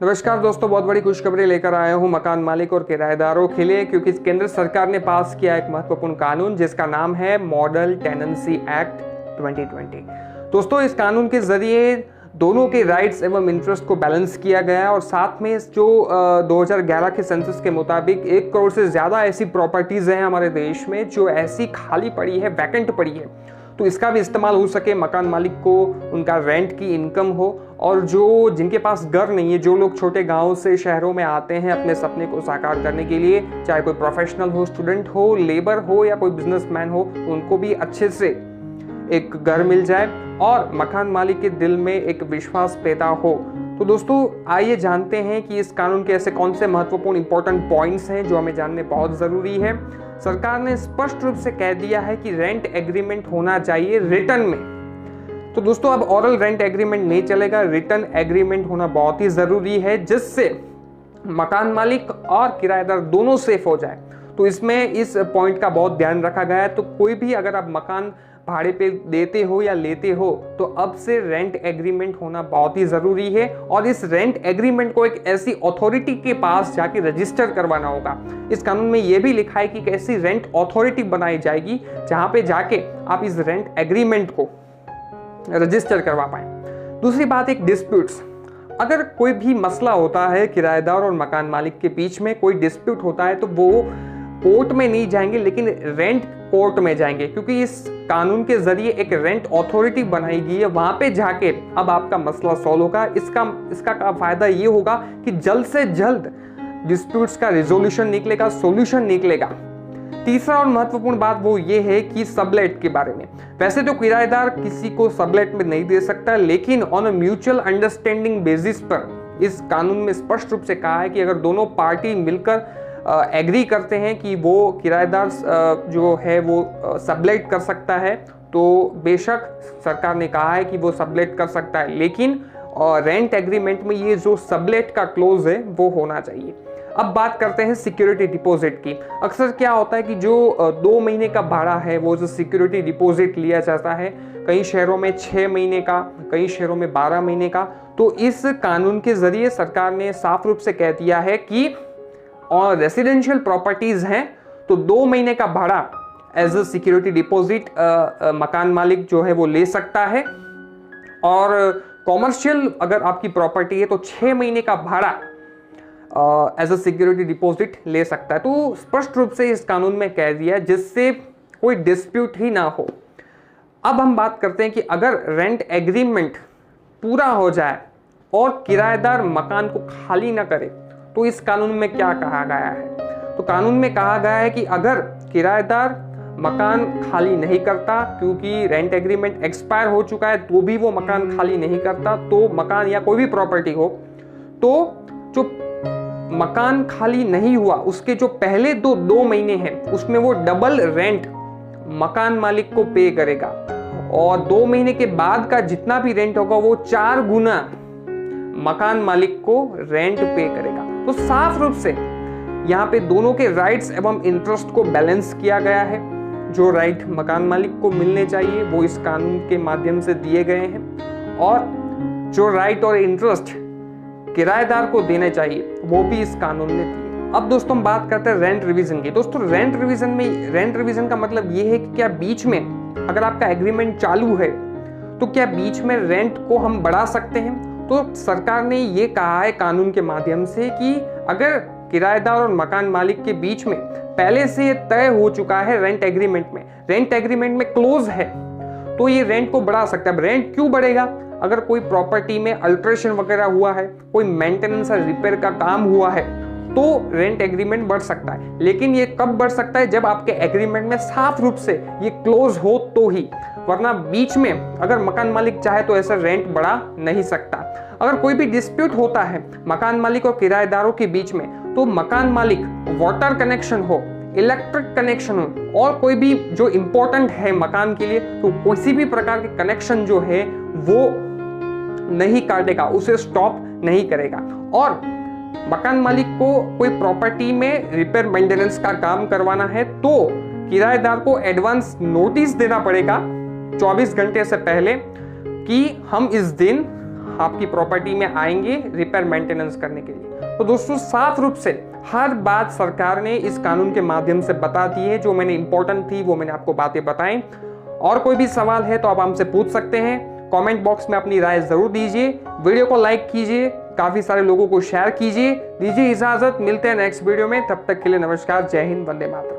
नमस्कार दोस्तों, बहुत बड़ी खुशखबरी लेकर आया हूं मकान मालिक और किराएदारों के लिए, क्योंकि केंद्र सरकार ने पास किया एक महत्वपूर्ण कानून जिसका नाम है मॉडल टेनेंसी एक्ट 2020। दोस्तों, इस कानून के जरिए दोनों के राइट्स एवं इंटरेस्ट को बैलेंस किया गया है और साथ में जो 2011 के सेंसस के मुताबिक 1 करोड़ से ज़्यादा ऐसी प्रॉपर्टीज़ हैं हमारे देश में जो ऐसी खाली पड़ी है, वैकेंट पड़ी है, तो इसका भी इस्तेमाल हो सके, मकान मालिक को उनका रेंट की इनकम हो। और जो जिनके पास घर नहीं है, जो लोग छोटे गांव से शहरों में आते हैं अपने सपने को साकार करने के लिए, चाहे कोई प्रोफेशनल हो, स्टूडेंट हो, लेबर हो या कोई बिजनेसमैन हो, तो उनको भी अच्छे से एक घर मिल जाए और मकान मालिक के दिल में एक विश्वास पैदा हो। तो दोस्तों, आइए जानते हैं कि इस कानून के ऐसे कौन से महत्वपूर्ण इंपॉर्टेंट पॉइंट्स हैं जो हमें जानने बहुत ज़रूरी है। सरकार ने स्पष्ट रूप से कह दिया है कि रेंट एग्रीमेंट होना चाहिए रिटर्न में। तो दोस्तों, अब ओरल रेंट एग्रीमेंट नहीं चलेगा, रिटर्न एग्रीमेंट होना बहुत ही ज़रूरी है जिससे मकान मालिक और किराएदार दोनों सेफ हो जाए। तो इसमें इस पॉइंट का बहुत ध्यान रखा गया है। तो कोई भी अगर आप मकान भाड़े पे देते हो या लेते हो तो अब से रेंट एग्रीमेंट होना बहुत ही ज़रूरी है और इस रेंट एग्रीमेंट को एक ऐसी अथॉरिटी के पास जाके रजिस्टर करवाना होगा। इस कानून में यह भी लिखा है कि एक ऐसी रेंट अथॉरिटी बनाई जाएगी जहां पे जाके आप इस रेंट एग्रीमेंट को रजिस्टर करवा पाए। दूसरी बात, एक डिस्प्यूट्स, अगर कोई भी मसला होता है किराएदार और मकान मालिक के बीच में, कोई डिस्प्यूट होता है तो वो कोर्ट में नहीं जाएंगे लेकिन रेंट कोर्ट में जाएंगे, क्योंकि इस कानून के जरिए एक रेंट अथॉरिटी बनाई गई है। वहां पे जाके अब आपका मसला सॉल्व होगा। इसका फायदा ये होगा कि जल्द से जल्द डिस्प्यूट्स का रिजोल्यूशन निकलेगा, सॉल्यूशन निकलेगा। तीसरा और महत्वपूर्ण बात वो ये है कि सबलेट के बारे में। वैसे तो किराएदार किसी को सबलेट में नहीं दे सकता, लेकिन on a mutual understanding basis पर इस कानून में स्पष्ट रूप से कहा है कि अगर दोनों पार्टी मिलकर एग्री करते हैं कि वो किराएदार जो है वो सबलेट कर सकता है, तो बेशक सरकार ने कहा है कि वो सबलेट कर सकता है, लेकिन रेंट एग्रीमेंट में ये जो सबलेट का क्लोज है वो होना चाहिए। अब बात करते हैं सिक्योरिटी डिपॉजिट की। अक्सर क्या होता है कि जो 2 महीने का भाड़ा है वो जो सिक्योरिटी डिपॉजिट लिया जाता है, कई शहरों में 6 महीने का, कई शहरों में 12 महीने का। तो इस कानून के जरिए सरकार ने साफ रूप से कह दिया है कि और रेसिडेंशियल प्रॉपर्टीज हैं तो 2 महीने का भाड़ा एज अ सिक्योरिटी डिपॉजिट मकान मालिक जो है वो ले सकता है, और कॉमर्शियल अगर आपकी प्रॉपर्टी है तो 6 महीने का भाड़ा एज अ सिक्योरिटी डिपॉजिट ले सकता है। तो स्पष्ट रूप से इस कानून में कह दिया जिससे कोई डिस्प्यूट ही ना हो। अब हम बात करते हैं कि अगर रेंट एग्रीमेंट पूरा हो जाए और किराएदार मकान को खाली ना करे तो इस कानून में क्या कहा गया है। तो कानून में कहा गया है कि अगर किराएदार मकान खाली नहीं करता, क्योंकि रेंट एग्रीमेंट एक्सपायर हो चुका है तो भी वो मकान खाली नहीं करता, तो मकान या कोई भी प्रॉपर्टी हो, तो जो मकान खाली नहीं हुआ उसके जो पहले 2 महीने हैं उसमें वो डबल रेंट मकान मालिक को पे करेगा, और 2 महीने के बाद का जितना भी रेंट होगा वो 4 गुना मकान मालिक को रेंट पे करेगा। तो साफ रूप से यहाँ पे दोनों के राइट्स एवं इंटरेस्ट को बैलेंस किया गया है। जो राइट मकान मालिक को मिलने चाहिए वो इस कानून के माध्यम से दिए गए हैं, और जो राइट और इंटरेस्ट किराएदार को देने चाहिए वो भी इस कानून ने दिए। अब दोस्तों हम बात करते हैं रेंट रिवीजन की। दोस्तों, रेंट रिवीजन का मतलब ये है कि क्या बीच में अगर आपका एग्रीमेंट चालू है तो क्या बीच में रेंट को हम बढ़ा सकते हैं। तो सरकार ने ये कहा है कानून के माध्यम से कि अगर किराएदार और मकान मालिक के बीच में पहले से तय हो चुका है रेंट एग्रीमेंट में क्लोज है, तो ये रेंट को बढ़ा सकता है। रेंट क्यों बढ़ेगा? अगर कोई प्रॉपर्टी में अल्ट्रेशन वगैरह हुआ है, कोई मेंटेनेंस और रिपेयर का काम हुआ है, तो रेंट एग्रीमेंट बढ़ सकता है। लेकिन ये कब बढ़ सकता है? जब आपके एग्रीमेंट में साफ रूप से ये क्लोज हो तो ही, वरना बीच में अगर मकान मालिक चाहे तो ऐसा रेंट बढ़ा नहीं सकता। अगर कोई भी डिस्प्यूट होता है मकान मालिक और किराएदारों के बीच में, तो मकान मालिक वाटर कनेक्शन हो, इलेक्ट्रिक कनेक्शन हो, और कोई भी जो इंपॉर्टेंट है मकान के लिए, तो किसी भी प्रकार के कनेक्शन जो है वो नहीं काटेगा, उसे स्टॉप नहीं करेगा। और मकान मालिक को कोई प्रॉपर्टी में रिपेयर मेंटेनेंस का काम करवाना है तो किराएदार को एडवांस नोटिस देना पड़ेगा 24 घंटे से पहले कि हम इस दिन आपकी प्रॉपर्टी में आएंगे रिपेयर मेंटेनेंस करने के लिए। तो दोस्तों साफ रूप से हर बात सरकार ने इस कानून के माध्यम से बता दी है। जो मैंने इंपॉर्टेंट थी वो मैंने आपको बातें बताई। और कोई भी सवाल है तो आप हमसे पूछ सकते हैं। कमेंट बॉक्स में अपनी राय जरूर दीजिए, वीडियो को लाइक कीजिए, काफी सारे लोगों को शेयर कीजिए। दीजिए इजाजत, मिलते हैं नेक्स्ट वीडियो में। तब तक के लिए नमस्कार, जय हिंद, वंदे मातरम।